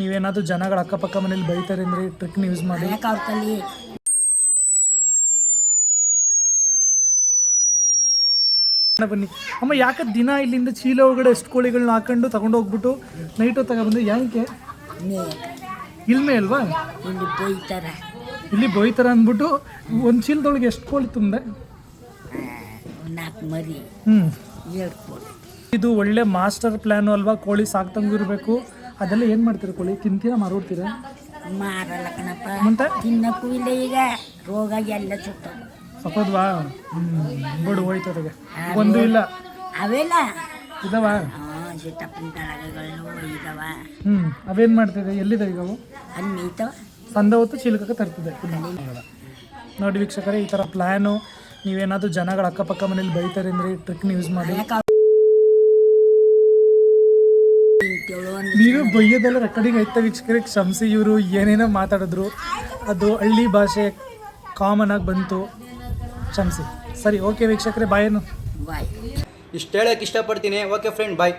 ನೀವೇನಾದರೂ ಜನಗಳ ಅಕ್ಕಪಕ್ಕ ಮನೇಲಿ ಬೈತಾರೆ ಅಂದರೆ ಟ್ರಿಕ್ನ ಯೂಸ್ ಮಾಡಿ. ಬನ್ನಿ ಅಮ್ಮ, ಯಾಕೆ ದಿನ ಇಲ್ಲಿಂದ ಚೀಲ ಒಳಗಡೆ ಎಷ್ಟು ಕೋಳಿಗಳನ್ನ ಹಾಕೊಂಡು ತಗೊಂಡು ಹೋಗ್ಬಿಟ್ಟು ನೈಟ್ ಹೊತ್ತು ತಗೊಬಂದು ಯಾಕೆ ಇಲ್ಮೇ ಅಲ್ವಾ ಇಲ್ಲಿ ಬೈತಾರ ಅಂದ್ಬಿಟ್ಟು ಒಂದು ಚೀಲದೊಳಗೆ ಎಷ್ಟು ಕೋಳಿ ತುಂಬಿದೆ? ಇದು ಒಳ್ಳೆ ಮಾಸ್ಟರ್ ಪ್ಲಾನು ಅಲ್ವಾ? ಕೋಳಿ ಸಾಕ್ತಂಗೂ ಇರಬೇಕು. ಅದೆಲ್ಲ ಏನು ಮಾಡ್ತೀರಾ? ಕೋಳಿ ತಿಂತೀರಾ ಮಾರೋಡ್ತೀರಾ? ಮಾರಲ್ಲ ಕಣಪ್ಪ, ಮತ್ತೆ ತಿನ್ನಕ್ಕೂ ಇಲ್ಲ. ಈಗ ರೋಗ ಎಲ್ಲ ಸುತ್ತ ಸಪೋದ್ವಾ ಬಿಡು ಹೋಯ್ತದೆ. ಒಂದು ಇಲ್ಲ ಅವೆಲ್ಲ ಇದಾವ ಇದಾವ. ಅವೇನು ಮಾಡ್ತಿದೆ? ಎಲ್ಲಿದೆ ಈಗ ಅವು? ಅಲ್ಲಿ ಸಂದ ಹೊತ್ತು ಚೀಲಕ್ಕೆ ತರ್ತಿದೆ. ನೋಡಿ ವೀಕ್ಷಕರೇ, ಈ ಥರ ಪ್ಲ್ಯಾನು ನೀವೇನಾದರೂ ಜನಗಳ ಅಕ್ಕಪಕ್ಕ ಮನೇಲಿ ಬೈತಾರೆ ಅಂದರೆ ಟ್ರಿಕ್ನ ಯೂಸ್ ಮಾಡಿ. ನೀವು ಬೈಯೋದೆಲ್ಲ ರೆಕಾರ್ಡಿಂಗ್ ಐತೆ ವೀಕ್ಷಕರೇ, ಕ್ಷಮಿಸಿ. ಇವರು ಏನೇನೋ ಮಾತಾಡಿದ್ರು, ಅದು ಹಳ್ಳಿ ಭಾಷೆ ಕಾಮನ್ ಆಗಿ ಬಂತು, ಕ್ಷಮಿಸಿ. ಸರಿ, ಓಕೆ ವೀಕ್ಷಕರೇ, ಬಾಯೇನು ಇಷ್ಟು ಹೇಳೋಕ್ಕೆ ಇಷ್ಟಪಡ್ತೀನಿ. ಓಕೆ ಫ್ರೆಂಡ್, ಬಾಯ್.